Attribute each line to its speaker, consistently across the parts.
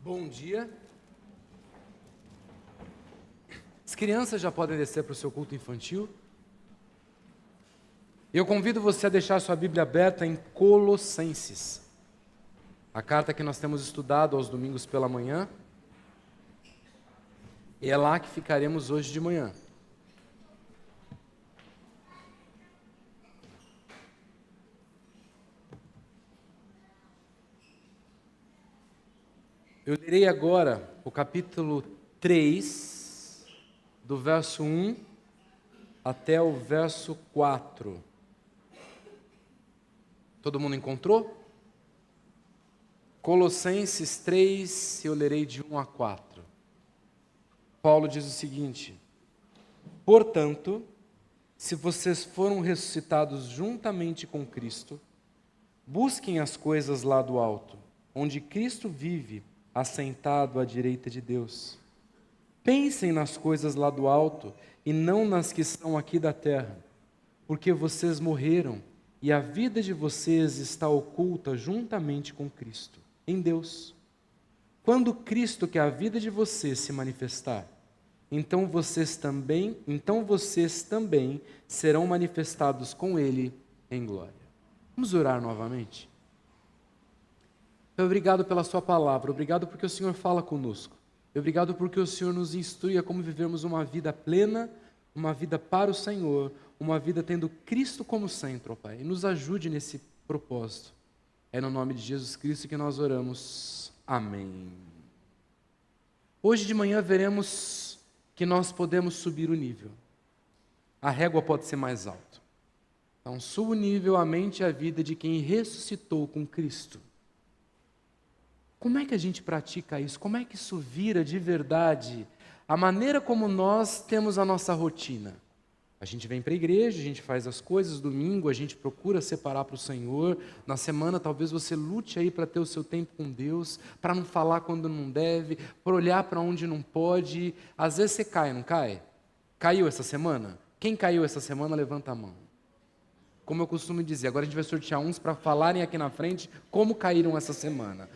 Speaker 1: Bom dia. As crianças já podem descer para o seu culto infantil. Eu convido você a deixar sua Bíblia aberta em Colossenses, a carta que nós temos estudado aos domingos pela manhã. E é lá que ficaremos hoje de manhã. Eu lerei agora o capítulo 3, do verso 1 até o verso 4. Todo mundo encontrou? Colossenses 3, eu lerei de 1 a 4. Paulo diz o seguinte: portanto, se vocês foram ressuscitados juntamente com Cristo, busquem as coisas lá do alto, onde Cristo vive, assentado à direita de Deus. Pensem nas coisas lá do alto e não nas que são aqui da terra, porque vocês morreram e a vida de vocês está oculta juntamente com Cristo, em Deus. Quando Cristo, que é a vida de vocês, se manifestar, então vocês também serão manifestados com Ele em glória. Vamos orar novamente? Obrigado pela sua palavra, obrigado porque o Senhor fala conosco. Obrigado porque o Senhor nos instrui a como vivermos uma vida plena, uma vida para o Senhor, uma vida tendo Cristo como centro, ó Pai. E nos ajude nesse propósito. É no nome de Jesus Cristo que nós oramos. Amém. Hoje de manhã veremos que nós podemos subir o nível. A régua pode ser mais alta. Então, suba o nível, a mente e a vida de quem ressuscitou com Cristo. Como é que a gente pratica isso? Como é que isso vira de verdade a maneira como nós temos a nossa rotina? A gente vem para a igreja, a gente faz as coisas, domingo a gente procura separar para o Senhor, na semana talvez você lute aí para ter o seu tempo com Deus, para não falar quando não deve, para olhar para onde não pode. Às vezes você cai, não cai? Caiu essa semana? Quem caiu essa semana, levanta a mão. Como eu costumo dizer, agora a gente vai sortear uns para falarem aqui na frente como caíram essa semana.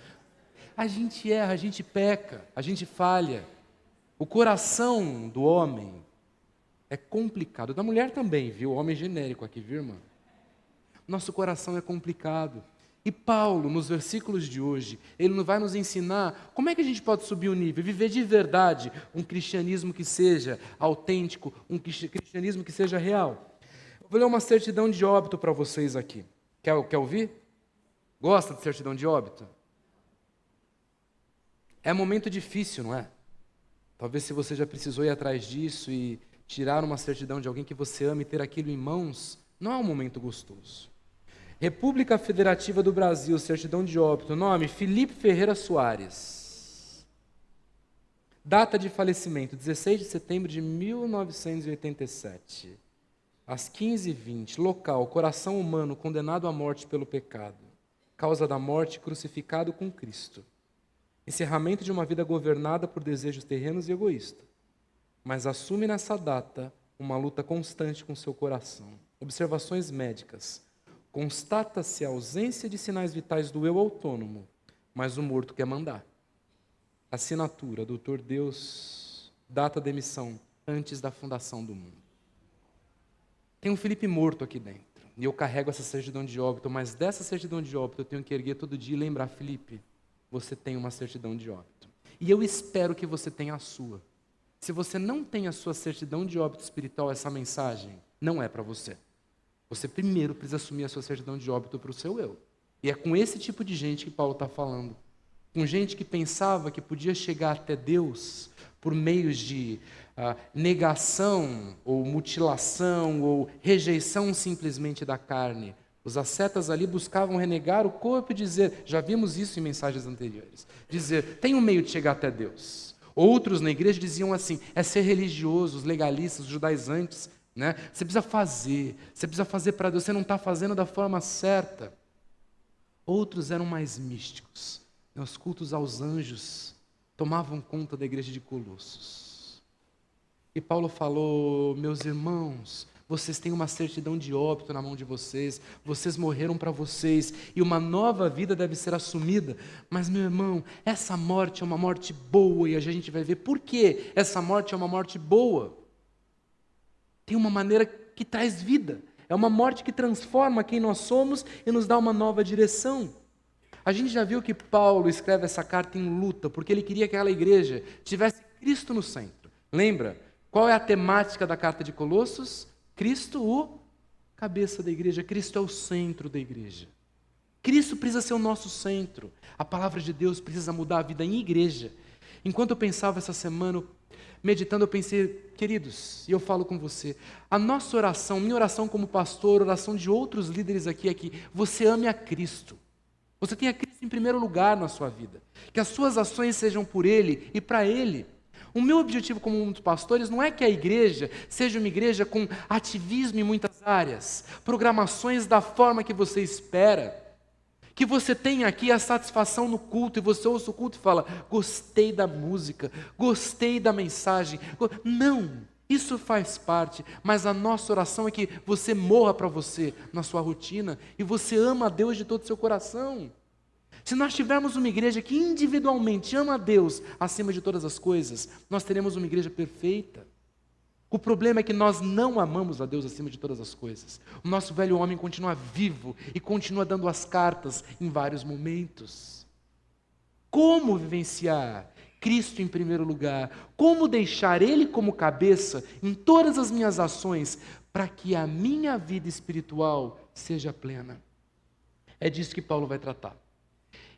Speaker 1: A gente erra, a gente peca, a gente falha. O coração do homem é complicado. Da mulher também, viu? O homem genérico aqui, viu, irmã? Nosso coração é complicado. E Paulo, nos versículos de hoje, ele vai nos ensinar como é que a gente pode subir o nível, viver de verdade um cristianismo que seja autêntico, um cristianismo que seja real. Eu vou ler uma certidão de óbito para vocês aqui. Quer ouvir? Gosta de certidão de óbito? É um momento difícil, não é? Talvez se você já precisou ir atrás disso e tirar uma certidão de alguém que você ama e ter aquilo em mãos, não é um momento gostoso. República Federativa do Brasil, certidão de óbito, nome Felipe Ferreira Soares. Data de falecimento, 16 de setembro de 1987. Às 15h20, local, coração humano condenado à morte pelo pecado. Causa da morte, crucificado com Cristo. Encerramento de uma vida governada por desejos terrenos e egoístas, mas assume nessa data uma luta constante com seu coração. Observações médicas. Constata-se a ausência de sinais vitais do eu autônomo, mas o morto quer mandar. Assinatura, Dr. Deus, data de emissão, antes da fundação do mundo. Tem um Felipe morto aqui dentro, e eu carrego essa certidão de óbito, mas dessa certidão de óbito eu tenho que erguer todo dia e lembrar, Felipe, você tem uma certidão de óbito. E eu espero que você tenha a sua. Se você não tem a sua certidão de óbito espiritual, essa mensagem não é para você. Você primeiro precisa assumir a sua certidão de óbito para o seu eu. E é com esse tipo de gente que Paulo está falando. Com gente que pensava que podia chegar até Deus por meios de negação, ou mutilação, ou rejeição simplesmente da carne. Os ascetas ali buscavam renegar o corpo e dizer, já vimos isso em mensagens anteriores, dizer, tem um meio de chegar até Deus. Outros na igreja diziam assim, é ser religioso, os legalistas, os judaizantes, né? Você precisa fazer para Deus, você não está fazendo da forma certa. Outros eram mais místicos, né? Os cultos aos anjos tomavam conta da igreja de Colossos. E Paulo falou, meus irmãos, vocês têm uma certidão de óbito na mão de vocês, vocês morreram para vocês, e uma nova vida deve ser assumida. Mas, meu irmão, essa morte é uma morte boa, e a gente vai ver por que essa morte é uma morte boa. Tem uma maneira que traz vida, é uma morte que transforma quem nós somos e nos dá uma nova direção. A gente já viu que Paulo escreve essa carta em luta, porque ele queria que aquela igreja tivesse Cristo no centro. Lembra? Qual é a temática da carta de Colossos? Cristo, o cabeça da igreja. Cristo é o centro da igreja. Cristo precisa ser o nosso centro. A palavra de Deus precisa mudar a vida em igreja. Enquanto eu pensava essa semana, meditando, eu pensei, queridos, e eu falo com você, a nossa oração, minha oração como pastor, oração de outros líderes aqui é que você ame a Cristo. Você tenha Cristo em primeiro lugar na sua vida. Que as suas ações sejam por Ele e para Ele. O meu objetivo como um dos pastores não é que a igreja seja uma igreja com ativismo em muitas áreas, programações da forma que você espera, que você tenha aqui a satisfação no culto e você ouça o culto e fala, gostei da música, gostei da mensagem. Não, isso faz parte, mas a nossa oração é que você morra para você na sua rotina e você ama a Deus de todo o seu coração. Se nós tivermos uma igreja que individualmente ama a Deus acima de todas as coisas, nós teremos uma igreja perfeita. O problema é que nós não amamos a Deus acima de todas as coisas. O nosso velho homem continua vivo e continua dando as cartas em vários momentos. Como vivenciar Cristo em primeiro lugar? Como deixar Ele como cabeça em todas as minhas ações para que a minha vida espiritual seja plena? É disso que Paulo vai tratar.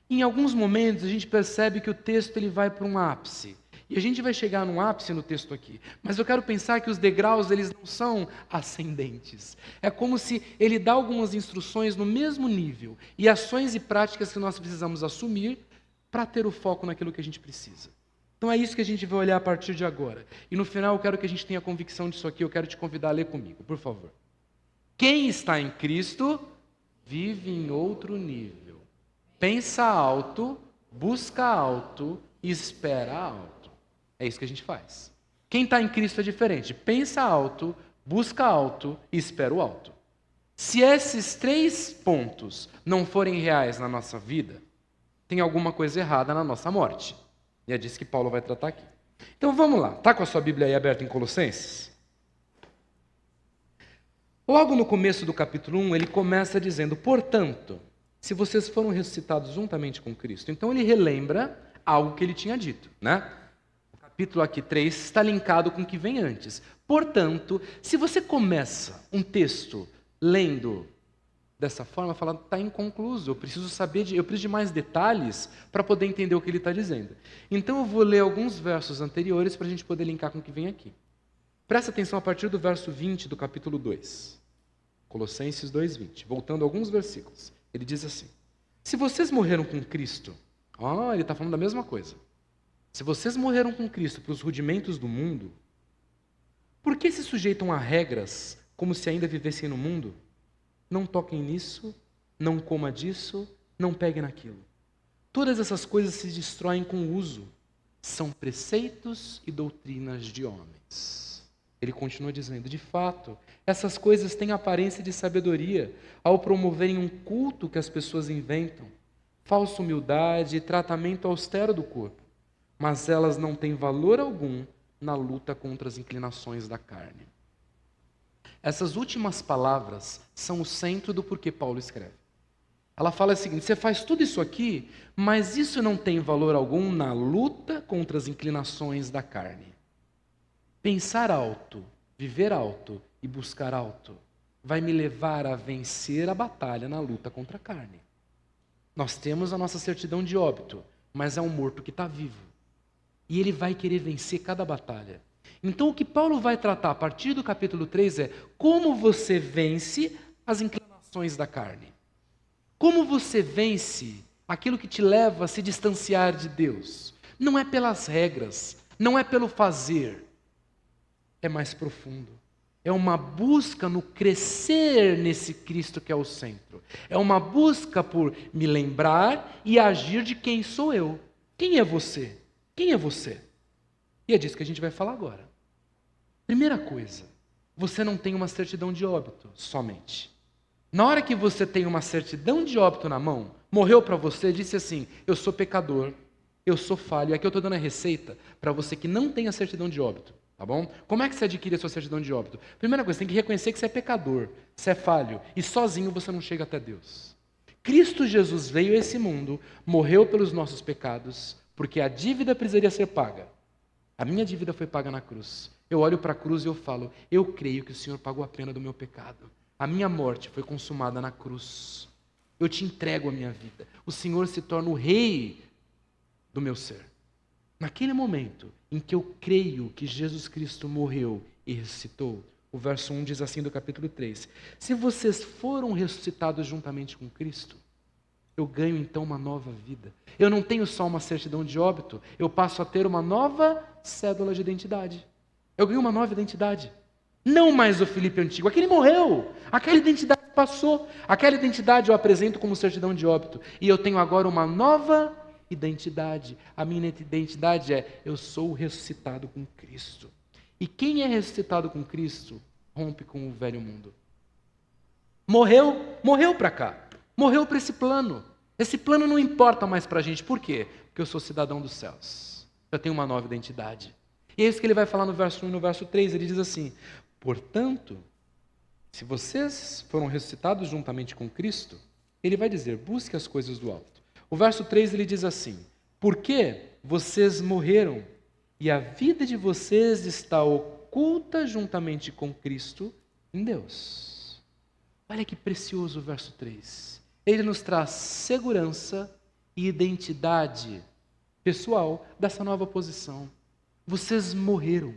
Speaker 1: Em alguns momentos a gente percebe que o texto ele vai para um ápice. E a gente vai chegar num ápice no texto aqui. Mas eu quero pensar que os degraus eles não são ascendentes. É como se ele dá algumas instruções no mesmo nível. E ações e práticas que nós precisamos assumir para ter o foco naquilo que a gente precisa. Então é isso que a gente vai olhar a partir de agora. E no final eu quero que a gente tenha convicção disso aqui. Eu quero te convidar a ler comigo, por favor. Quem está em Cristo vive em outro nível. Pensa alto, busca alto e espera alto. É isso que a gente faz. Quem está em Cristo é diferente. Pensa alto, busca alto e espera o alto. Se esses 3 pontos não forem reais na nossa vida, tem alguma coisa errada na nossa morte. E é disso que Paulo vai tratar aqui. Então vamos lá. Está com a sua Bíblia aí aberta em Colossenses? Logo no começo do capítulo 1, ele começa dizendo, portanto, se vocês foram ressuscitados juntamente com Cristo. Então ele relembra algo que ele tinha dito, né? O capítulo aqui 3 está linkado com o que vem antes. Portanto, se você começa um texto lendo dessa forma, fala, está inconcluso, eu preciso de mais detalhes para poder entender o que ele está dizendo. Então eu vou ler alguns versos anteriores para a gente poder linkar com o que vem aqui. Presta atenção a partir do verso 20 do capítulo 2. Colossenses 2:20. Voltando a alguns versículos. Ele diz assim, se vocês morreram com Cristo, ele está falando da mesma coisa. Se vocês morreram com Cristo para os rudimentos do mundo, por que se sujeitam a regras como se ainda vivessem no mundo? Não toquem nisso, não coma disso, não peguem naquilo. Todas essas coisas se destroem com o uso. São preceitos e doutrinas de homens. Ele continua dizendo, de fato, essas coisas têm aparência de sabedoria ao promoverem um culto que as pessoas inventam, falsa humildade e tratamento austero do corpo, mas elas não têm valor algum na luta contra as inclinações da carne. Essas últimas palavras são o centro do porquê Paulo escreve. Ela fala o seguinte, você faz tudo isso aqui, mas isso não tem valor algum na luta contra as inclinações da carne. Pensar alto, viver alto e buscar alto vai me levar a vencer a batalha na luta contra a carne. Nós temos a nossa certidão de óbito, mas é um morto que está vivo. E ele vai querer vencer cada batalha. Então o que Paulo vai tratar a partir do capítulo 3 é como você vence as inclinações da carne. Como você vence aquilo que te leva a se distanciar de Deus. Não é pelas regras, não é pelo fazer. É mais profundo. É uma busca no crescer nesse Cristo que é o centro. É uma busca por me lembrar e agir de quem sou eu. Quem é você? Quem é você? E é disso que a gente vai falar agora. Primeira coisa, você não tem uma certidão de óbito somente. Na hora que você tem uma certidão de óbito na mão, morreu para você, disse assim: eu sou pecador, eu sou falho. E aqui eu estou dando a receita para você que não tem a certidão de óbito, tá bom? Como é que você adquire a sua certidão de óbito? Primeira coisa, você tem que reconhecer que você é pecador, você é falho, e sozinho você não chega até Deus. Cristo Jesus veio a esse mundo, morreu pelos nossos pecados, porque a dívida precisaria ser paga. A minha dívida foi paga na cruz. Eu olho para a cruz e eu falo: eu creio que o Senhor pagou a pena do meu pecado. A minha morte foi consumada na cruz. Eu te entrego a minha vida. O Senhor se torna o rei do meu ser. Naquele momento em que eu creio que Jesus Cristo morreu e ressuscitou, o verso 1 diz assim do capítulo 3: se vocês foram ressuscitados juntamente com Cristo, eu ganho então uma nova vida. Eu não tenho só uma certidão de óbito, eu passo a ter uma nova cédula de identidade. Eu ganho uma nova identidade. Não mais o Filipe antigo, aquele morreu, aquela identidade passou, aquela identidade eu apresento como certidão de óbito, e eu tenho agora uma nova identidade. A minha identidade é: eu sou ressuscitado com Cristo. E quem é ressuscitado com Cristo rompe com o velho mundo. Morreu para cá, morreu para esse plano. Esse plano não importa mais para a gente. Por quê? Porque eu sou cidadão dos céus, eu tenho uma nova identidade. E é isso que ele vai falar no verso 1 e no verso 3, ele diz assim: portanto, se vocês foram ressuscitados juntamente com Cristo, ele vai dizer: busque as coisas do alto. O verso 3 ele diz assim: porque vocês morreram e a vida de vocês está oculta juntamente com Cristo em Deus. Olha que precioso o verso 3. Ele nos traz segurança e identidade pessoal dessa nova posição. Vocês morreram,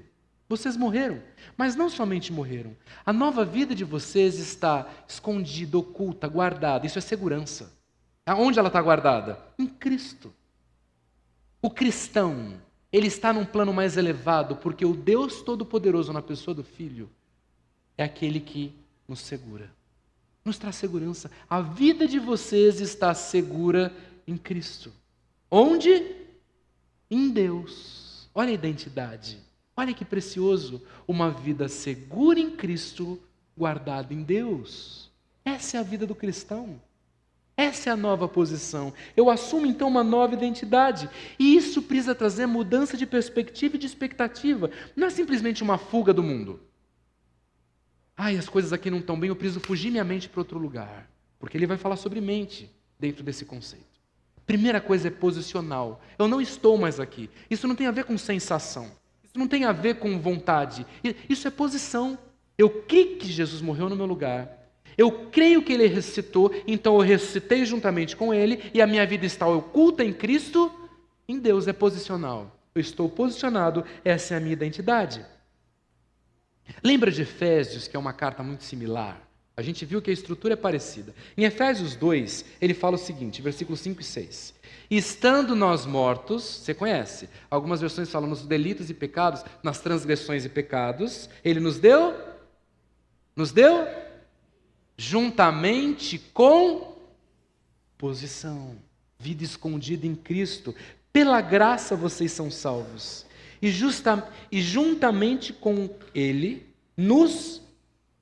Speaker 1: mas não somente morreram. A nova vida de vocês está escondida, oculta, guardada. Isso é segurança. Aonde ela está guardada? Em Cristo. O cristão, ele está num plano mais elevado, porque o Deus Todo-Poderoso na pessoa do Filho é aquele que nos segura, nos traz segurança. A vida de vocês está segura em Cristo. Onde? Em Deus. Olha a identidade. Olha que precioso. Uma vida segura em Cristo, guardada em Deus. Essa é a vida do cristão. Essa é a nova posição. Eu assumo então uma nova identidade. E isso precisa trazer mudança de perspectiva e de expectativa. Não é simplesmente uma fuga do mundo. Ai, as coisas aqui não estão bem, eu preciso fugir minha mente para outro lugar. Porque ele vai falar sobre mente dentro desse conceito. Primeira coisa é posicional. Eu não estou mais aqui. Isso não tem a ver com sensação. Isso não tem a ver com vontade. Isso é posição. Eu creio que Jesus morreu no meu lugar. Eu creio que Ele ressuscitou, então eu ressuscitei juntamente com Ele e a minha vida está oculta em Cristo. Em Deus é posicional. Eu estou posicionado, essa é a minha identidade. Lembra de Efésios, que é uma carta muito similar? A gente viu que a estrutura é parecida. Em Efésios 2, ele fala o seguinte, versículos 5 e 6. Estando nós mortos, você conhece, algumas versões falam nos delitos e pecados, nas transgressões e pecados, ele nos deu juntamente com posição, vida escondida em Cristo. Pela graça vocês são salvos. E juntamente com Ele, nos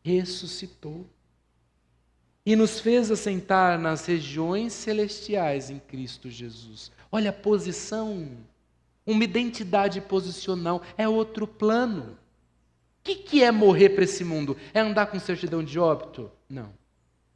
Speaker 1: ressuscitou. E nos fez assentar nas regiões celestiais em Cristo Jesus. Olha a posição, uma identidade posicional, é outro plano. O que é morrer para esse mundo? É andar com certidão de óbito? Não.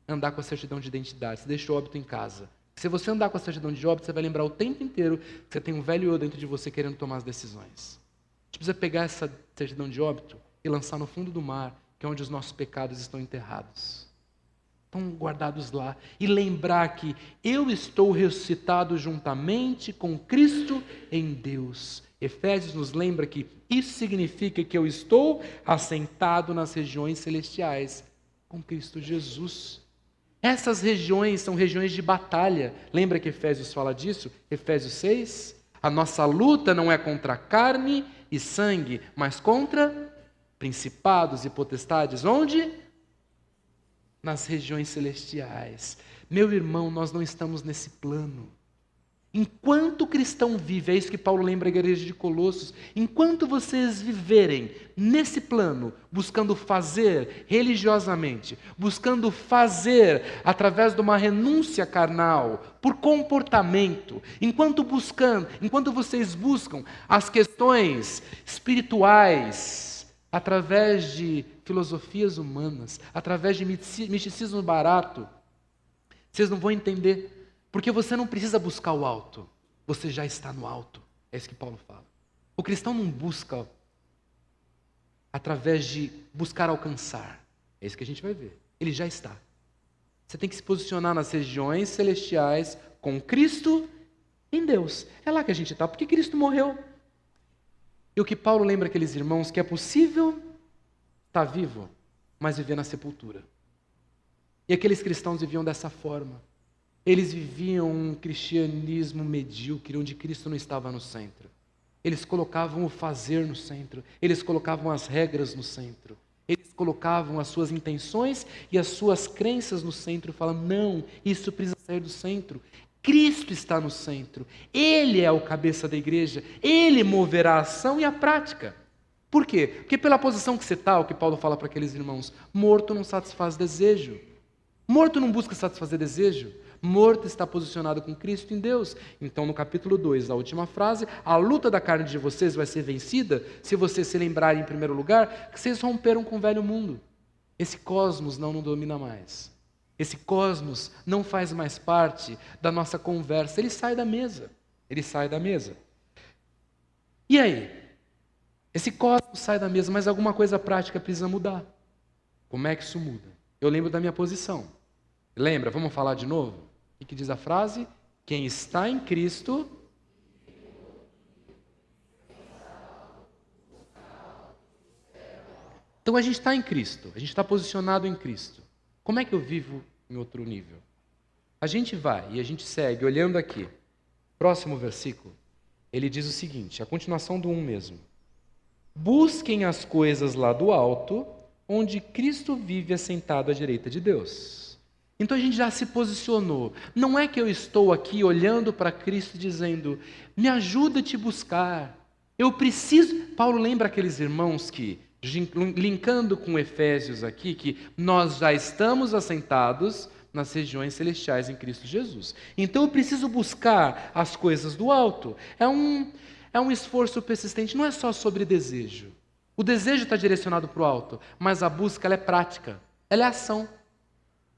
Speaker 1: É andar com a certidão de identidade. Você deixa o óbito em casa. Se você andar com a certidão de óbito, você vai lembrar o tempo inteiro que você tem um velho eu dentro de você querendo tomar as decisões. A gente precisa pegar essa certidão de óbito e lançar no fundo do mar, que é onde os nossos pecados estão enterrados. Estão guardados lá. E lembrar que eu estou ressuscitado juntamente com Cristo em Deus. Efésios nos lembra que isso significa que eu estou assentado nas regiões celestiais com Cristo Jesus. Essas regiões são regiões de batalha. Lembra que Efésios fala disso? Efésios 6. A nossa luta não é contra carne e sangue, mas contra principados e potestades. Onde? Nas regiões celestiais. Meu irmão, nós não estamos nesse plano. Enquanto o cristão vive, é isso que Paulo lembra a igreja de Colossos, enquanto vocês viverem nesse plano, buscando fazer religiosamente, buscando fazer através de uma renúncia carnal, por comportamento, enquanto vocês buscam as questões espirituais, através de filosofias humanas, através de misticismo barato, vocês não vão entender. Porque você não precisa buscar o alto, você já está no alto. É isso que Paulo fala. O cristão não busca através de buscar alcançar. É isso que a gente vai ver. Ele já está. Você tem que se posicionar nas regiões celestiais com Cristo em Deus. É lá que a gente está, porque Cristo morreu. E o que Paulo lembra aqueles irmãos que é possível estar vivo, mas viver na sepultura. E aqueles cristãos viviam dessa forma. Eles viviam um cristianismo medíocre, onde Cristo não estava no centro. Eles colocavam o fazer no centro. Eles colocavam as regras no centro. Eles colocavam as suas intenções e as suas crenças no centro. Falando, não, isso precisa sair do centro. Cristo está no centro. Ele é o cabeça da igreja. Ele moverá a ação e a prática. Por quê? Porque pela posição que você está, o que Paulo fala para aqueles irmãos, morto não satisfaz desejo. Morto não busca satisfazer desejo. Morto está posicionado com Cristo em Deus. Então, no capítulo 2, a última frase, a luta da carne de vocês vai ser vencida se vocês se lembrarem, em primeiro lugar, que vocês romperam com o velho mundo. Esse cosmos não nos domina mais. Esse cosmos não faz mais parte da nossa conversa. Ele sai da mesa. Ele sai da mesa. E aí? Esse cosmos sai da mesa, mas alguma coisa prática precisa mudar. Como é que isso muda? Eu lembro da minha posição. Lembra? Vamos falar de novo? O que diz a frase? Quem está em Cristo... Então a gente está em Cristo, a gente está posicionado em Cristo. Como é que eu vivo em outro nível? A gente vai e a gente segue, olhando aqui. Próximo versículo, ele diz o seguinte, a continuação do 1 mesmo. Busquem as coisas lá do alto, onde Cristo vive assentado à direita de Deus. Então a gente já se posicionou. Não é que eu estou aqui olhando para Cristo dizendo, me ajuda a te buscar. Eu preciso... Paulo lembra aqueles irmãos que, linkando com Efésios aqui, que nós já estamos assentados nas regiões celestiais em Cristo Jesus. Então eu preciso buscar as coisas do alto. É um esforço persistente, não é só sobre desejo. O desejo está direcionado para o alto, mas a busca ela é prática, ela é ação.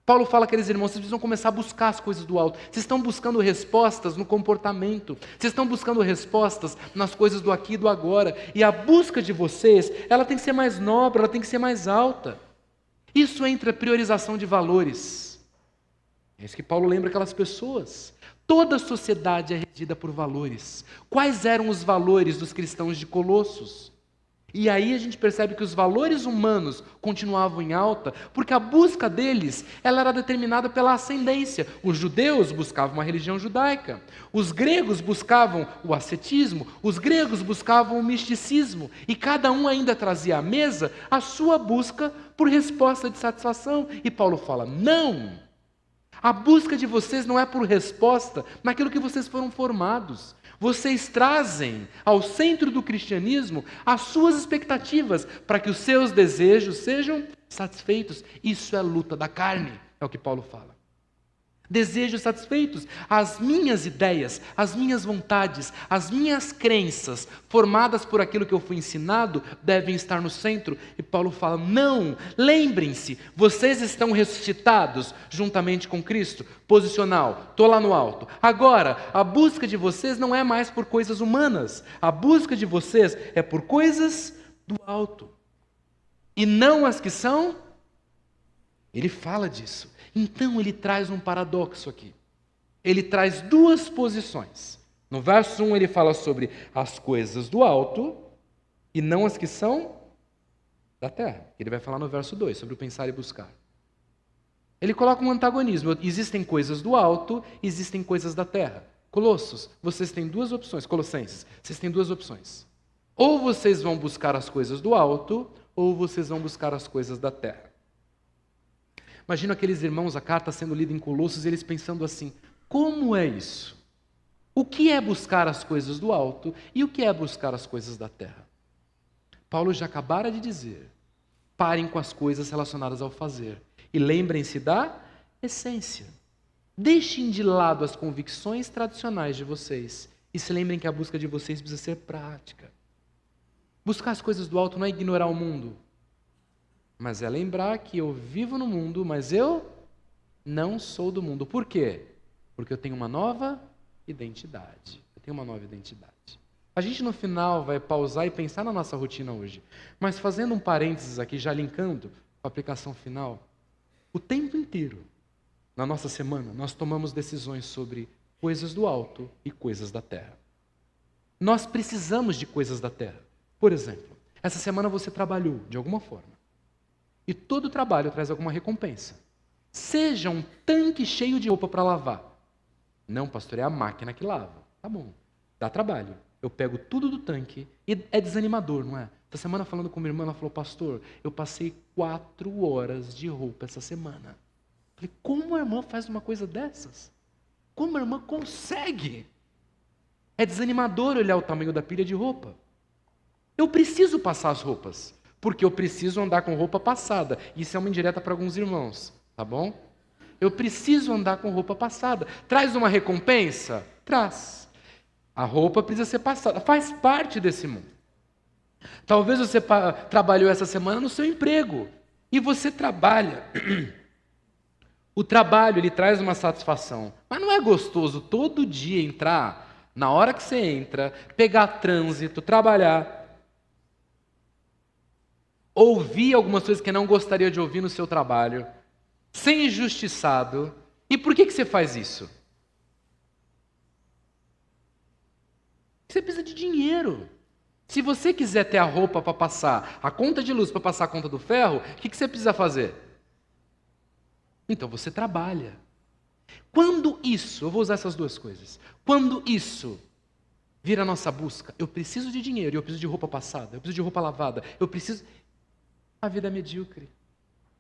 Speaker 1: Paulo fala àqueles irmãos, vocês precisam começar a buscar as coisas do alto. Vocês estão buscando respostas no comportamento. Vocês estão buscando respostas nas coisas do aqui e do agora. E a busca de vocês, ela tem que ser mais nobre, ela tem que ser mais alta. Isso entra a priorização de valores. É isso que Paulo lembra aquelas pessoas. Toda a sociedade é regida por valores. Quais eram os valores dos cristãos de Colossos? E aí a gente percebe que os valores humanos continuavam em alta, porque a busca deles ela era determinada pela ascendência. Os judeus buscavam uma religião judaica, os gregos buscavam o ascetismo, os gregos buscavam o misticismo, e cada um ainda trazia à mesa a sua busca por resposta de satisfação. E Paulo fala, não! A busca de vocês não é por resposta naquilo que vocês foram formados. Vocês trazem ao centro do cristianismo as suas expectativas para que os seus desejos sejam satisfeitos. Isso é luta da carne, é o que Paulo fala. Desejos satisfeitos, as minhas ideias, as minhas vontades, as minhas crenças, formadas por aquilo que eu fui ensinado, devem estar no centro. E Paulo fala, não, lembrem-se, vocês estão ressuscitados juntamente com Cristo, posicional, estou lá no alto. Agora, a busca de vocês não é mais por coisas humanas, a busca de vocês é por coisas do alto. E não as que são, ele fala disso. Então ele traz um paradoxo aqui. Ele traz duas posições. No verso 1 ele fala sobre as coisas do alto e não as que são da terra. Ele vai falar no verso 2 sobre o pensar e buscar. Ele coloca um antagonismo. Existem coisas do alto, existem coisas da terra. Colossos, vocês têm duas opções. Colossenses, vocês têm duas opções. Ou vocês vão buscar as coisas do alto, ou vocês vão buscar as coisas da terra. Imagina aqueles irmãos, a carta sendo lida em Colossos, eles pensando assim, como é isso? O que é buscar as coisas do alto e o que é buscar as coisas da terra? Paulo já acabara de dizer: parem com as coisas relacionadas ao fazer e lembrem-se da essência. Deixem de lado as convicções tradicionais de vocês e se lembrem que a busca de vocês precisa ser prática. Buscar as coisas do alto não é ignorar o mundo, mas é lembrar que eu vivo no mundo, mas eu não sou do mundo. Por quê? Porque eu tenho uma nova identidade. Eu tenho uma nova identidade. A gente no final vai pausar e pensar na nossa rotina hoje. Mas fazendo um parênteses aqui, já linkando com a aplicação final, o tempo inteiro, na nossa semana, nós tomamos decisões sobre coisas do alto e coisas da terra. Nós precisamos de coisas da terra. Por exemplo, essa semana você trabalhou de alguma forma. E todo trabalho traz alguma recompensa. Seja um tanque cheio de roupa para lavar. Não, pastor, é a máquina que lava. Tá bom, dá trabalho. Eu pego tudo do tanque e é desanimador, não é? Essa semana falando com minha irmã, ela falou: pastor, eu passei 4 horas de roupa essa semana. Falei: como a irmã faz uma coisa dessas? Como a irmã consegue? É desanimador olhar o tamanho da pilha de roupa. Eu preciso passar as roupas, porque eu preciso andar com roupa passada. Isso é uma indireta para alguns irmãos, tá bom? Eu preciso andar com roupa passada. Traz uma recompensa? Traz. A roupa precisa ser passada, faz parte desse mundo. Talvez você trabalhou essa semana no seu emprego, e você trabalha. O trabalho, ele traz uma satisfação, mas não é gostoso todo dia entrar, na hora que você entra, pegar trânsito, trabalhar, ouvir algumas coisas que não gostaria de ouvir no seu trabalho, ser injustiçado. E por que você faz isso? Você precisa de dinheiro. Se você quiser ter a roupa para passar, a conta de luz para passar a conta do ferro, o que você precisa fazer? Então você trabalha. Quando isso, eu vou usar essas duas coisas, quando isso vira a nossa busca, eu preciso de dinheiro, eu preciso de roupa passada, eu preciso de roupa lavada, eu preciso... A vida é medíocre.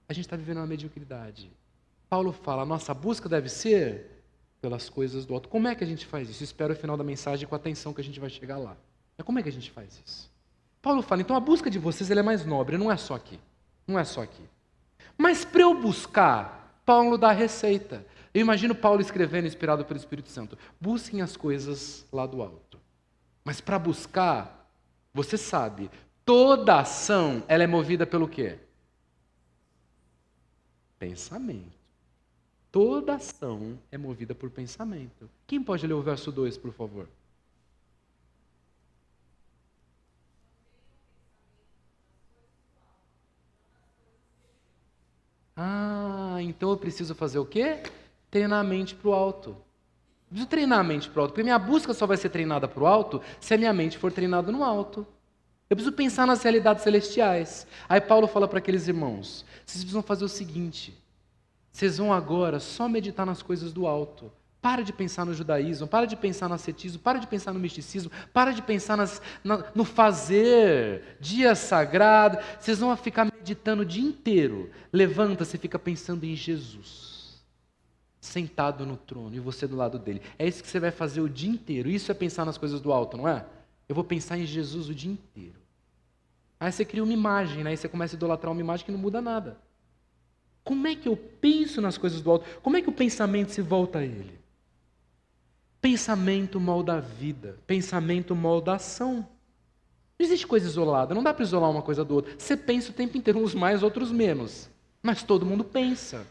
Speaker 1: A gente está vivendo uma mediocridade. Paulo fala, a nossa busca deve ser pelas coisas do alto. Como é que a gente faz isso? Espero o final da mensagem com atenção que a gente vai chegar lá. Mas como é que a gente faz isso? Paulo fala, então a busca de vocês ela é mais nobre, não é só aqui. Não é só aqui. Mas para eu buscar, Paulo dá a receita. Eu imagino Paulo escrevendo, inspirado pelo Espírito Santo. Busquem as coisas lá do alto. Mas para buscar, você sabe, toda ação, ela é movida pelo quê? Pensamento. Toda ação é movida por pensamento. Quem pode ler o verso 2, por favor? Então eu preciso fazer o quê? Treinar a mente para o alto. Eu preciso treinar a mente para o alto, porque minha busca só vai ser treinada para o alto se a minha mente for treinada no alto. Eu preciso pensar nas realidades celestiais. Aí Paulo fala para aqueles irmãos, vocês precisam fazer o seguinte, vocês vão agora só meditar nas coisas do alto. Para de pensar no judaísmo, para de pensar no ascetismo, para de pensar no misticismo, para de pensar no fazer, dia sagrado. Vocês vão ficar meditando o dia inteiro. Levanta-se e fica pensando em Jesus, sentado no trono, e você do lado dele. É isso que você vai fazer o dia inteiro. Isso é pensar nas coisas do alto, não é? Eu vou pensar em Jesus o dia inteiro. Aí você cria uma imagem, né? Aí você começa a idolatrar uma imagem que não muda nada. Como é que eu penso nas coisas do alto? Como é que o pensamento se volta a ele? Pensamento molda a vida. Pensamento molda a ação. Não existe coisa isolada. Não dá para isolar uma coisa do outro. Você pensa o tempo inteiro, uns mais, outros menos. Mas todo mundo pensa.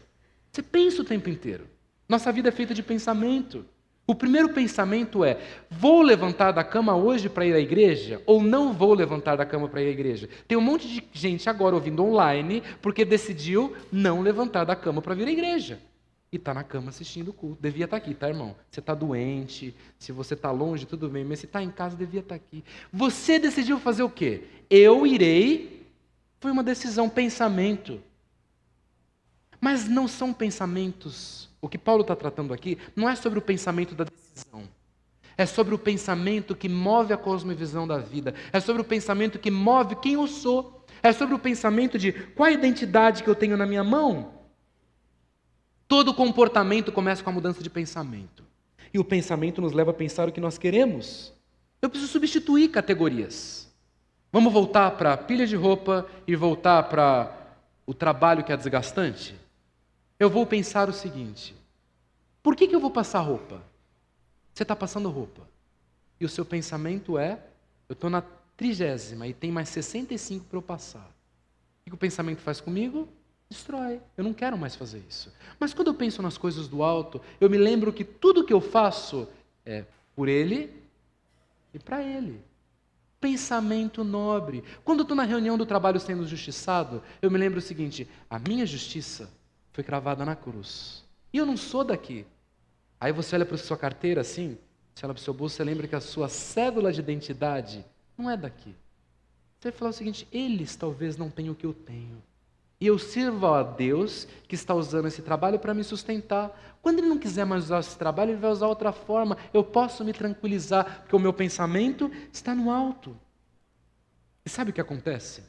Speaker 1: Você pensa o tempo inteiro. Nossa vida é feita de pensamento. O primeiro pensamento é, vou levantar da cama hoje para ir à igreja? Ou não vou levantar da cama para ir à igreja? Tem um monte de gente agora ouvindo online porque decidiu não levantar da cama para vir à igreja. E está na cama assistindo o culto. Devia estar aqui, tá, irmão? Você está doente, se você está longe, tudo bem, mas se está em casa, devia estar aqui. Você decidiu fazer o quê? Eu irei. Foi uma decisão, pensamento. Mas não são pensamentos. O que Paulo está tratando aqui não é sobre o pensamento da decisão. É sobre o pensamento que move a cosmovisão da vida. É sobre o pensamento que move quem eu sou. É sobre o pensamento de qual a identidade que eu tenho na minha mão. Todo comportamento começa com a mudança de pensamento. E o pensamento nos leva a pensar o que nós queremos. Eu preciso substituir categorias. Vamos voltar para a pilha de roupa e voltar para o trabalho que é desgastante? Eu vou pensar o seguinte: por que eu vou passar roupa? Você está passando roupa. E o seu pensamento é: eu estou na 30ª e tem mais 65 para eu passar. O que o pensamento faz comigo? Destrói. Eu não quero mais fazer isso. Mas quando eu penso nas coisas do alto, eu me lembro que tudo que eu faço é por Ele e para Ele. Pensamento nobre. Quando eu estou na reunião do trabalho sendo justiçado, eu me lembro o seguinte: a minha justiça foi cravada na cruz. E eu não sou daqui. Aí você olha para a sua carteira assim, você olha para o seu bolso, você lembra que a sua cédula de identidade não é daqui. Você vai falar o seguinte: eles talvez não tenham o que eu tenho. E eu sirvo a Deus que está usando esse trabalho para me sustentar. Quando Ele não quiser mais usar esse trabalho, Ele vai usar outra forma. Eu posso me tranquilizar, porque o meu pensamento está no alto. E sabe o que acontece?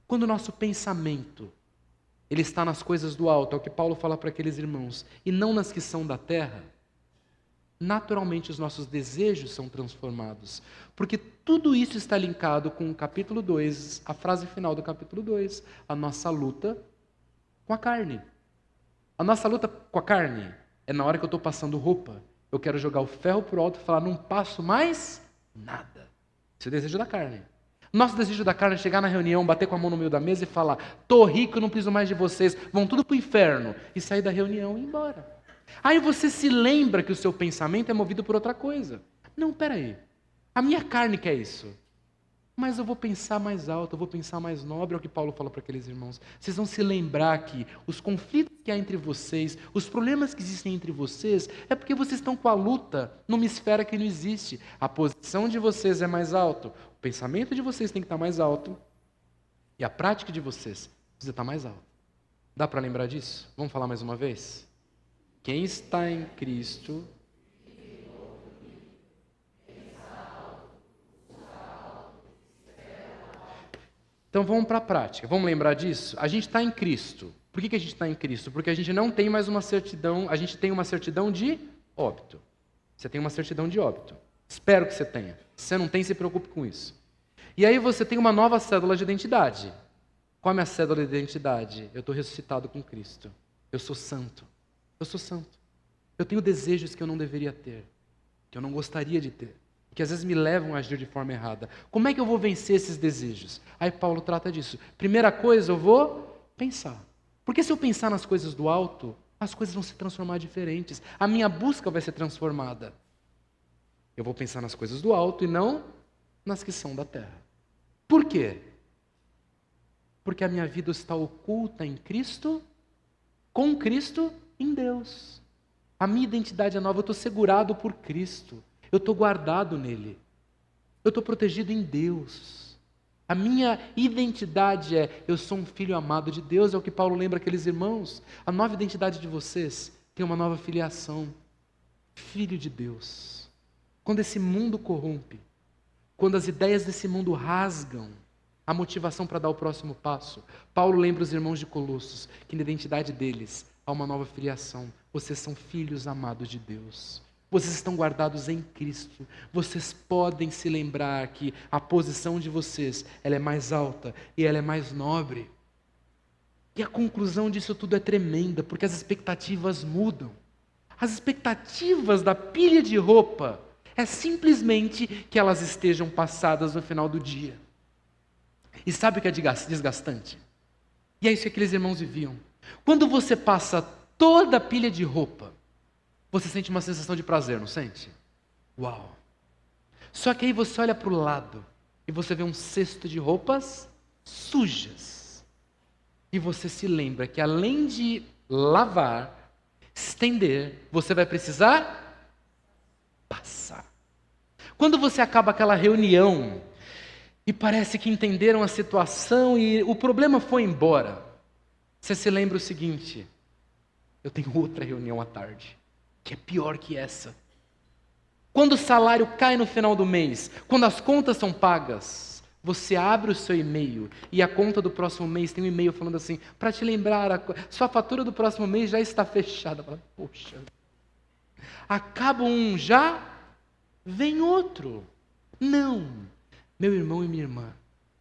Speaker 1: Quando o nosso pensamento ele está nas coisas do alto, é o que Paulo fala para aqueles irmãos, e não nas que são da terra, naturalmente os nossos desejos são transformados. Porque tudo isso está linkado com o capítulo 2, a frase final do capítulo 2, a nossa luta com a carne. A nossa luta com a carne é na hora que eu estou passando roupa, eu quero jogar o ferro para o alto e falar: não passo mais nada. Esse é o desejo da carne. Nosso desejo da carne é chegar na reunião, bater com a mão no meio da mesa e falar: estou rico, não preciso mais de vocês, vão tudo para o inferno. E sair da reunião e ir embora. Aí você se lembra que o seu pensamento é movido por outra coisa. Não, peraí. A minha carne quer isso. Mas eu vou pensar mais alto, eu vou pensar mais nobre, é o que Paulo fala para aqueles irmãos. Vocês vão se lembrar que os conflitos que há entre vocês, os problemas que existem entre vocês, é porque vocês estão com a luta numa esfera que não existe. A posição de vocês é mais alta, o pensamento de vocês tem que estar mais alto, e a prática de vocês precisa estar mais alta. Dá para lembrar disso? Vamos falar mais uma vez? Quem está em Cristo... Então vamos para a prática, vamos lembrar disso? A gente está em Cristo. Por que a gente está em Cristo? Porque a gente não tem mais uma certidão, a gente tem uma certidão de óbito. Você tem uma certidão de óbito. Espero que você tenha. Se você não tem, se preocupe com isso. E aí você tem uma nova cédula de identidade. Qual é a minha cédula de identidade? Eu estou ressuscitado com Cristo. Eu sou santo. Eu sou santo. Eu tenho desejos que eu não deveria ter, que eu não gostaria de ter, que às vezes me levam a agir de forma errada. Como é que eu vou vencer esses desejos? Aí Paulo trata disso. Primeira coisa, eu vou pensar. Porque se eu pensar nas coisas do alto, as coisas vão se transformar diferentes. A minha busca vai ser transformada. Eu vou pensar nas coisas do alto e não nas que são da terra. Por quê? Porque a minha vida está oculta em Cristo, com Cristo em Deus. A minha identidade é nova, eu estou segurado por Cristo. Eu estou guardado nele. Eu estou protegido em Deus. A minha identidade é: eu sou um filho amado de Deus, é o que Paulo lembra aqueles irmãos. A nova identidade de vocês tem uma nova filiação. Filho de Deus. Quando esse mundo corrompe, quando as ideias desse mundo rasgam a motivação para dar o próximo passo, Paulo lembra os irmãos de Colossos que na identidade deles há uma nova filiação. Vocês são filhos amados de Deus. Vocês estão guardados em Cristo. Vocês podem se lembrar que a posição de vocês, ela é mais alta e ela é mais nobre. E a conclusão disso tudo é tremenda, porque as expectativas mudam. As expectativas da pilha de roupa é simplesmente que elas estejam passadas no final do dia. E sabe o que é desgastante? E é isso que aqueles irmãos viviam. Quando você passa toda a pilha de roupa, você sente uma sensação de prazer, não sente? Uau! Só que aí você olha para o lado e você vê um cesto de roupas sujas. E você se lembra que além de lavar, estender, você vai precisar passar. Quando você acaba aquela reunião e parece que entenderam a situação e o problema foi embora, você se lembra o seguinte: eu tenho outra reunião à tarde, que é pior que essa. Quando o salário cai no final do mês, quando as contas são pagas, você abre o seu e-mail e a conta do próximo mês tem um e-mail falando assim: para te lembrar, sua fatura do próximo mês já está fechada. Poxa, Acaba um, já vem outro. Não, meu irmão e minha irmã,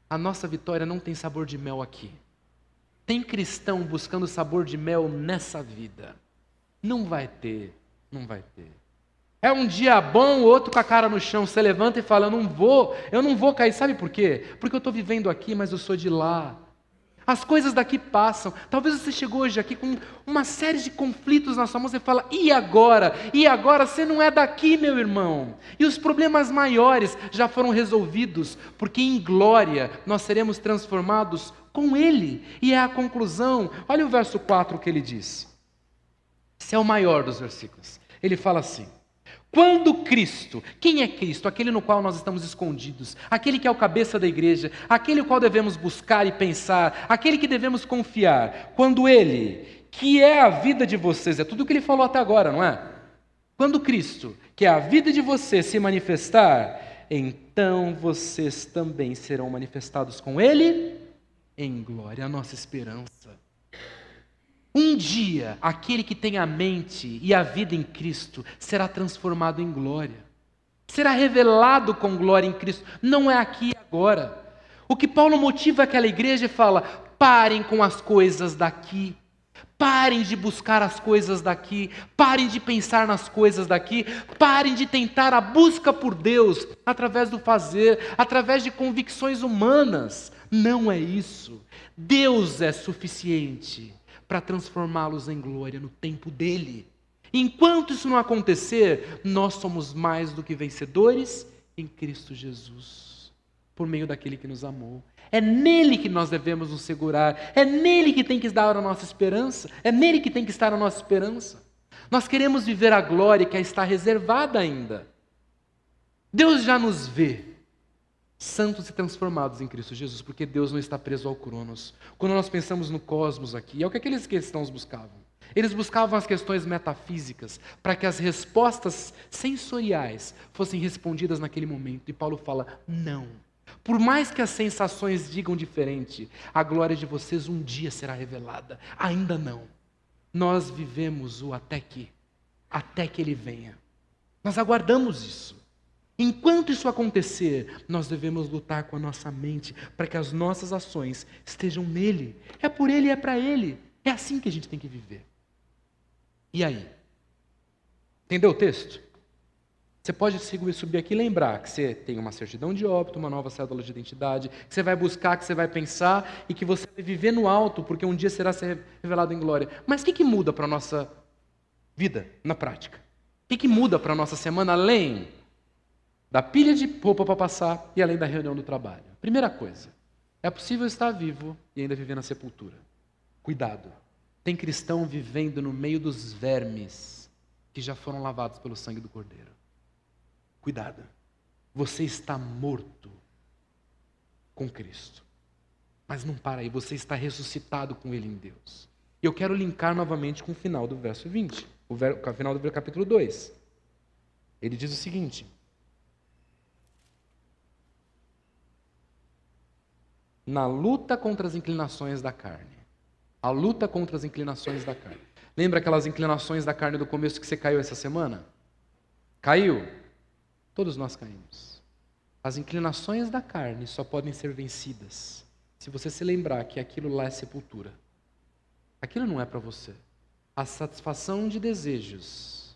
Speaker 1: a nossa vitória não tem sabor de mel aqui. Tem cristão buscando sabor de mel nessa vida. Não vai ter, não vai ter. É um dia bom, o outro com a cara no chão, você levanta e fala, eu não vou cair. Sabe por quê? Porque eu estou vivendo aqui, mas eu sou de lá. As coisas daqui passam. Talvez você chegou hoje aqui com uma série de conflitos na sua mão, você fala, e agora? E agora? Você não é daqui, meu irmão. E os problemas maiores já foram resolvidos, porque em glória nós seremos transformados com Ele. E é a conclusão. Olha o verso 4 que ele diz. Esse é o maior dos versículos. Ele fala assim, quando Cristo, quem é Cristo? Aquele no qual nós estamos escondidos, aquele que é o cabeça da igreja, aquele o qual devemos buscar e pensar, aquele que devemos confiar. Quando Ele, que é a vida de vocês, é tudo o que Ele falou até agora, não é? Quando Cristo, que é a vida de vocês, se manifestar, então vocês também serão manifestados com Ele em glória, a nossa esperança. Um dia, aquele que tem a mente e a vida em Cristo será transformado em glória. Será revelado com glória em Cristo. Não é aqui e agora. O que Paulo motiva aquela igreja e fala, parem com as coisas daqui. Parem de buscar as coisas daqui. Parem de pensar nas coisas daqui. Parem de tentar a busca por Deus através do fazer, através de convicções humanas. Não é isso. Deus é suficiente para transformá-los em glória no tempo dele. Enquanto isso não acontecer, nós somos mais do que vencedores em Cristo Jesus, por meio daquele que nos amou. É nele que nós devemos nos segurar, é nele que tem que estar a nossa esperança, é nele que tem que estar a nossa esperança. Nós queremos viver a glória que está reservada ainda. Deus já nos vê santos e transformados em Cristo Jesus, porque Deus não está preso ao cronos. Quando nós pensamos no cosmos aqui, é o que aqueles cristãos buscavam. Eles buscavam as questões metafísicas, para que as respostas sensoriais fossem respondidas naquele momento. E Paulo fala, não. Por mais que as sensações digam diferente, a glória de vocês um dia será revelada. Ainda não. Nós vivemos o até que Ele venha. Nós aguardamos isso. Enquanto isso acontecer, nós devemos lutar com a nossa mente para que as nossas ações estejam nele. É por ele e é para ele. É assim que a gente tem que viver. E aí? Entendeu o texto? Você pode subir aqui e lembrar que você tem uma certidão de óbito, uma nova cédula de identidade, que você vai buscar, que você vai pensar e que você vai viver no alto, porque um dia será revelado em glória. Mas o que muda para a nossa vida na prática? O que muda para a nossa semana além da pilha de roupa para passar e além da reunião do trabalho? Primeira coisa, é possível estar vivo e ainda viver na sepultura. Cuidado, tem cristão vivendo no meio dos vermes que já foram lavados pelo sangue do Cordeiro. Cuidado, você está morto com Cristo. Mas não para aí, você está ressuscitado com Ele em Deus. E eu quero linkar novamente com o final do verso 20, o final do capítulo 2. Ele diz o seguinte: na luta contra as inclinações da carne. A luta contra as inclinações da carne. Lembra aquelas inclinações da carne do começo que você caiu essa semana? Caiu? Todos nós caímos. As inclinações da carne só podem ser vencidas se você se lembrar que aquilo lá é sepultura. Aquilo não é para você. A satisfação de desejos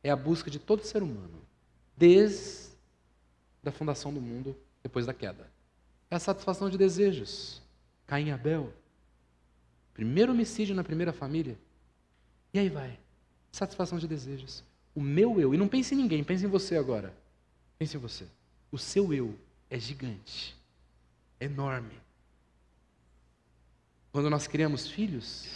Speaker 1: é a busca de todo ser humano, desde a fundação do mundo, depois da queda. É a satisfação de desejos. Caim e Abel. Primeiro homicídio na primeira família. E aí vai. Satisfação de desejos. O meu eu, e não pense em ninguém, pense em você agora. Pense em você. O seu eu é gigante. Enorme. Quando nós criamos filhos,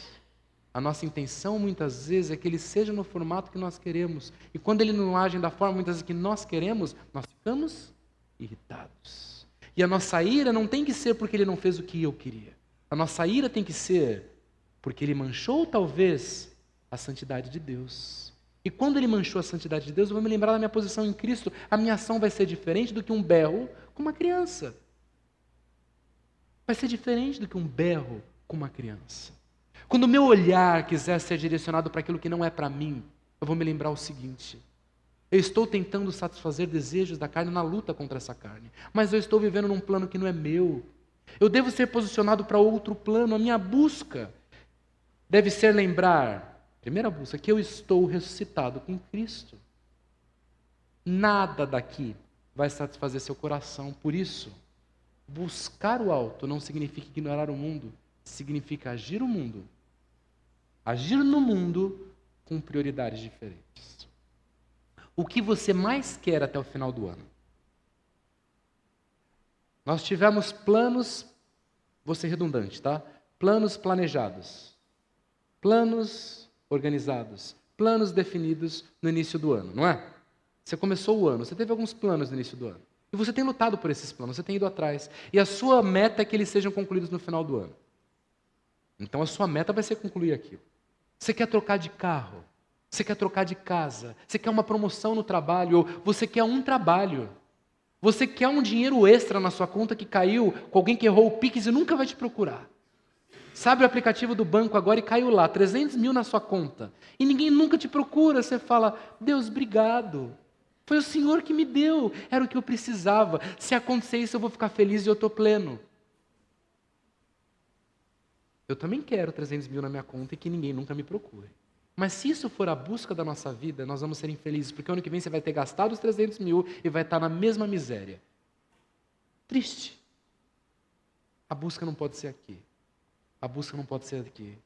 Speaker 1: a nossa intenção muitas vezes é que eles sejam no formato que nós queremos. E quando eles não agem da forma muitas vezes que nós queremos, nós ficamos irritados. E a nossa ira não tem que ser porque ele não fez o que eu queria. A nossa ira tem que ser porque ele manchou, talvez, a santidade de Deus. E quando ele manchou a santidade de Deus, eu vou me lembrar da minha posição em Cristo. A minha ação vai ser diferente do que um berro com uma criança. Vai ser diferente do que um berro com uma criança. Quando o meu olhar quiser ser direcionado para aquilo que não é para mim, eu vou me lembrar o seguinte: eu estou tentando satisfazer desejos da carne na luta contra essa carne, mas eu estou vivendo num plano que não é meu. Eu devo ser posicionado para outro plano. A minha busca deve ser lembrar, primeira busca, que eu estou ressuscitado com Cristo. Nada daqui vai satisfazer seu coração. Por isso, buscar o alto não significa ignorar o mundo, significa agir o mundo. Agir no mundo com prioridades diferentes. O que você mais quer até o final do ano? Nós tivemos planos, vou ser redundante, tá? Planos planejados, planos organizados, planos definidos no início do ano, não é? Você começou o ano, você teve alguns planos no início do ano. E você tem lutado por esses planos, você tem ido atrás. E a sua meta é que eles sejam concluídos no final do ano. Então a sua meta vai ser concluir aquilo. Você quer trocar de carro, você quer trocar de casa, você quer uma promoção no trabalho, ou você quer um trabalho. Você quer um dinheiro extra na sua conta que caiu com alguém que errou o Pix e nunca vai te procurar. Sabe o aplicativo do banco agora e caiu lá, 300 mil na sua conta. E ninguém nunca te procura, você fala, Deus, obrigado. Foi o Senhor que me deu, era o que eu precisava. Se acontecer isso, eu vou ficar feliz e eu estou pleno. Eu também quero 300 mil na minha conta e que ninguém nunca me procure. Mas se isso for a busca da nossa vida, nós vamos ser infelizes, porque ano que vem você vai ter gastado os 300 mil e vai estar na mesma miséria. Triste. A busca não pode ser aqui. A busca não pode ser aqui.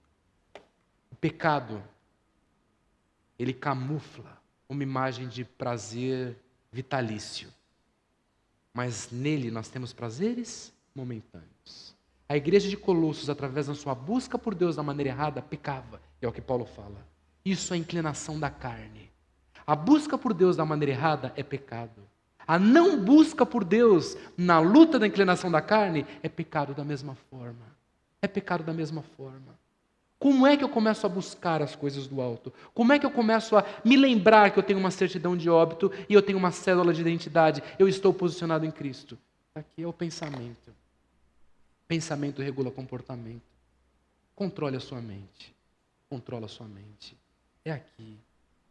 Speaker 1: O pecado, ele camufla uma imagem de prazer vitalício. Mas nele nós temos prazeres momentâneos. A igreja de Colossos, através da sua busca por Deus da maneira errada, pecava. É o que Paulo fala. Isso é a inclinação da carne. A busca por Deus da maneira errada é pecado. A não busca por Deus na luta da inclinação da carne é pecado da mesma forma. É pecado da mesma forma. Como é que eu começo a buscar as coisas do alto? Como é que eu começo a me lembrar que eu tenho uma certidão de óbito e eu tenho uma cédula de identidade? Eu estou posicionado em Cristo. Aqui é o pensamento. Pensamento regula comportamento. Controle a sua mente. Controla a sua mente. É aqui.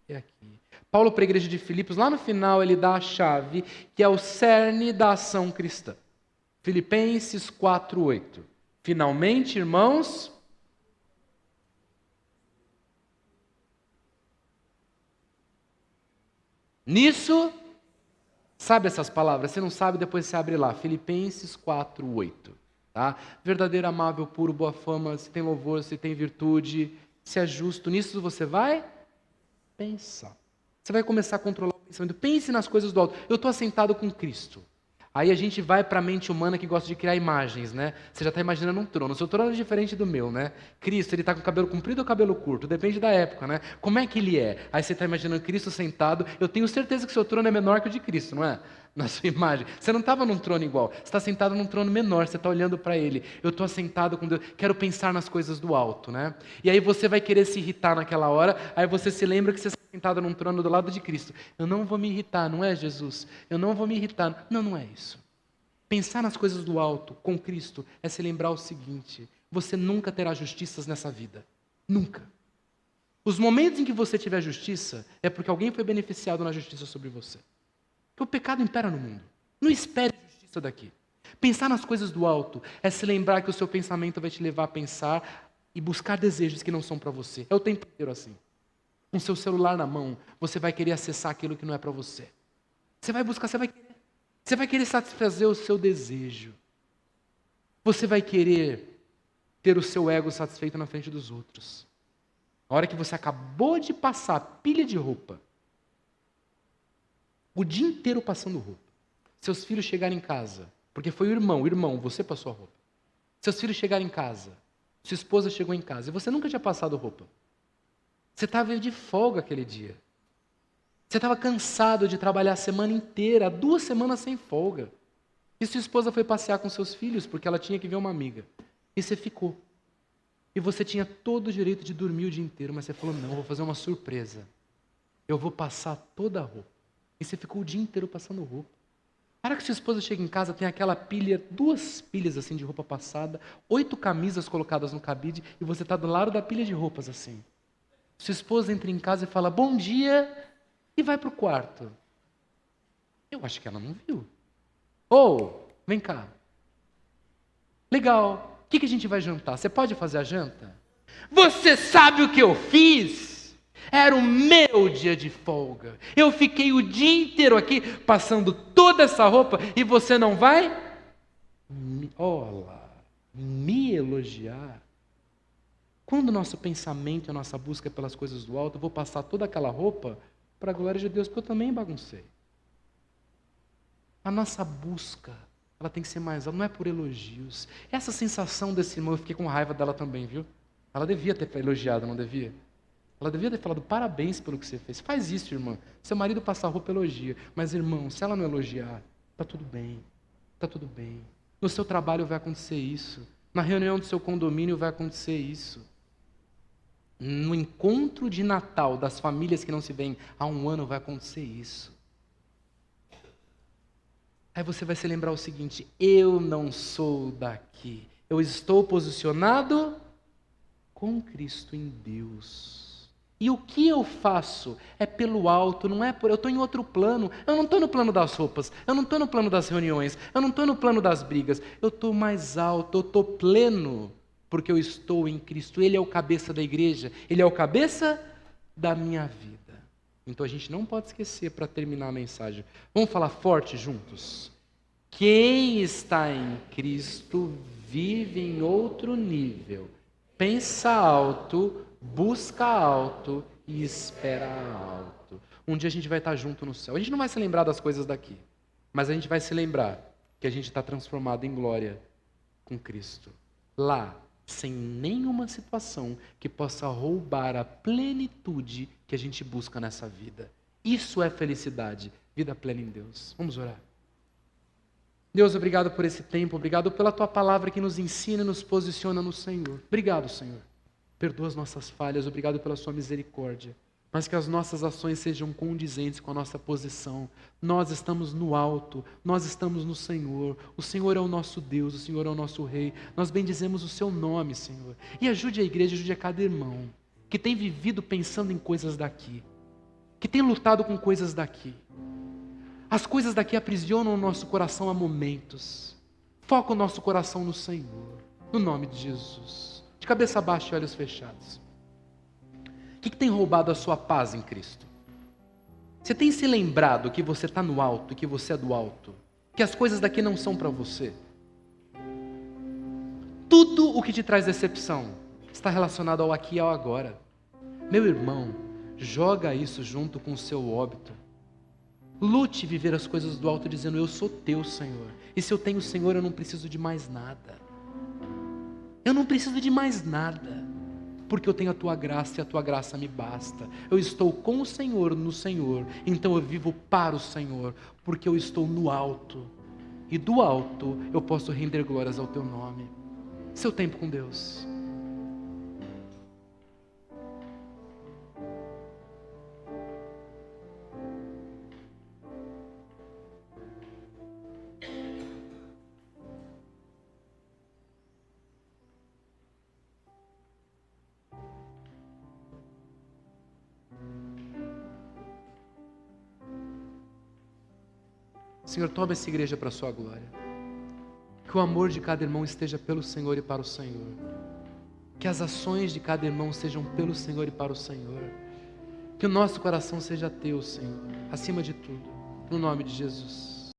Speaker 1: É aqui. Paulo, para a igreja de Filipos, lá no final, ele dá a chave, que é o cerne da ação cristã. Filipenses 4:8. Finalmente, irmãos, nisso, sabe essas palavras? Você não sabe, depois você abre lá. Filipenses 4:8. Tá? Verdadeiro, amável, puro, boa fama, se tem louvor, se tem virtude, se é justo, nisso você vai pensar. Você vai começar a controlar o pensamento. Pense nas coisas do alto. Eu estou assentado com Cristo. Aí a gente vai para a mente humana que gosta de criar imagens, né? Você já está imaginando um trono. O seu trono é diferente do meu, né? Cristo, ele está com cabelo comprido ou cabelo curto? Depende da época, né? Como é que ele é? Aí você está imaginando Cristo sentado. Eu tenho certeza que o seu trono é menor que o de Cristo, não é? Na sua imagem. Você não estava num trono igual. Você está sentado num trono menor. Você está olhando para ele. Eu estou assentado com Deus. Quero pensar nas coisas do alto, né? E aí você vai querer se irritar naquela hora. Aí você se lembra que você está sentado num trono do lado de Cristo. Eu não vou me irritar, não é, Jesus? Eu não vou me irritar. Não, não é isso. Pensar nas coisas do alto com Cristo é se lembrar o seguinte: você nunca terá justiças nessa vida. Nunca. Os momentos em que você tiver justiça é porque alguém foi beneficiado na justiça sobre você. Porque o pecado impera no mundo. Não espere justiça daqui. Pensar nas coisas do alto é se lembrar que o seu pensamento vai te levar a pensar e buscar desejos que não são para você. É o tempo inteiro assim. Com seu celular na mão, você vai querer acessar aquilo que não é para você. Você vai buscar, você vai querer satisfazer o seu desejo. Você vai querer ter o seu ego satisfeito na frente dos outros. A hora que você acabou de passar pilha de roupa, o dia inteiro passando roupa, seus filhos chegarem em casa, porque foi o irmão, você passou a roupa. Seus filhos chegarem em casa, sua esposa chegou em casa e você nunca tinha passado roupa. Você estava de folga aquele dia. Você estava cansado de trabalhar a semana inteira, 2 semanas sem folga. E sua esposa foi passear com seus filhos, porque ela tinha que ver uma amiga. E você ficou. E você tinha todo o direito de dormir o dia inteiro, mas você falou, não, eu vou fazer uma surpresa. Eu vou passar toda a roupa. E você ficou o dia inteiro passando roupa. A hora que sua esposa chega em casa, tem aquela pilha, 2 pilhas assim de roupa passada, 8 camisas colocadas no cabide, e você está do lado da pilha de roupas assim. Sua esposa entra em casa e fala bom dia e vai para o quarto. Eu acho que ela não viu. Ou, vem cá. Legal, o que a gente vai jantar? Você pode fazer a janta? Você sabe o que eu fiz? Era o meu dia de folga. Eu fiquei o dia inteiro aqui passando toda essa roupa e você não vai? Me elogiar. Quando o nosso pensamento e a nossa busca é pelas coisas do alto, eu vou passar toda aquela roupa para a glória de Deus, porque eu também baguncei. A nossa busca, ela tem que ser mais alta, não é por elogios. Essa sensação desse irmão, eu fiquei com raiva dela também, viu? Ela devia ter elogiado, não devia? Ela devia ter falado parabéns pelo que você fez. Faz isso, irmã. Seu marido passa a roupa, elogia. Mas, irmão, se ela não elogiar, está tudo bem. Está tudo bem. No seu trabalho vai acontecer isso. Na reunião do seu condomínio vai acontecer isso. No encontro de Natal das famílias que não se veem há um ano vai acontecer isso. Aí você vai se lembrar o seguinte: eu não sou daqui. Eu estou posicionado com Cristo em Deus. E o que eu faço é pelo alto, não é por... Eu estou em outro plano. Eu não estou no plano das roupas. Eu não estou no plano das reuniões. Eu não estou no plano das brigas. Eu estou mais alto, eu estou pleno, porque eu estou em Cristo. Ele é o cabeça da igreja. Ele é o cabeça da minha vida. Então a gente não pode esquecer, para terminar a mensagem. Vamos falar forte juntos? Quem está em Cristo vive em outro nível. Pensa alto, busca alto e espera alto. Um dia a gente vai estar junto no céu. A gente não vai se lembrar das coisas daqui, mas a gente vai se lembrar que a gente está transformado em glória com Cristo. Lá, sem nenhuma situação que possa roubar a plenitude que a gente busca nessa vida. Isso é felicidade, vida plena em Deus. Vamos orar. Deus, obrigado por esse tempo, obrigado pela Tua palavra que nos ensina e nos posiciona no Senhor. Obrigado, Senhor. Perdoa as nossas falhas, obrigado pela Sua misericórdia. Mas que as nossas ações sejam condizentes com a nossa posição. Nós estamos no alto, nós estamos no Senhor. O Senhor é o nosso Deus, o Senhor é o nosso Rei. Nós bendizemos o Seu nome, Senhor. E ajude a igreja, ajude a cada irmão que tem vivido pensando em coisas daqui, que tem lutado com coisas daqui. As coisas daqui aprisionam o nosso coração há momentos. Foca o nosso coração no Senhor, no nome de Jesus. De cabeça baixa e olhos fechados. O que tem roubado a sua paz em Cristo? Você tem se lembrado que você está no alto, que você é do alto? Que as coisas daqui não são para você? Tudo o que te traz decepção está relacionado ao aqui e ao agora. Meu irmão, joga isso junto com o seu óbito. Lute viver as coisas do alto dizendo, eu sou teu, Senhor. E se eu tenho o Senhor, eu não preciso de mais nada. Eu não preciso de mais nada. Porque eu tenho a tua graça e a tua graça me basta. Eu estou com o Senhor no Senhor. Então eu vivo para o Senhor. Porque eu estou no alto. E do alto eu posso render glórias ao teu nome. Seu tempo com Deus. Senhor, toma essa igreja para a sua glória. Que o amor de cada irmão esteja pelo Senhor e para o Senhor. Que as ações de cada irmão sejam pelo Senhor e para o Senhor. Que o nosso coração seja teu, Senhor, acima de tudo. No nome de Jesus.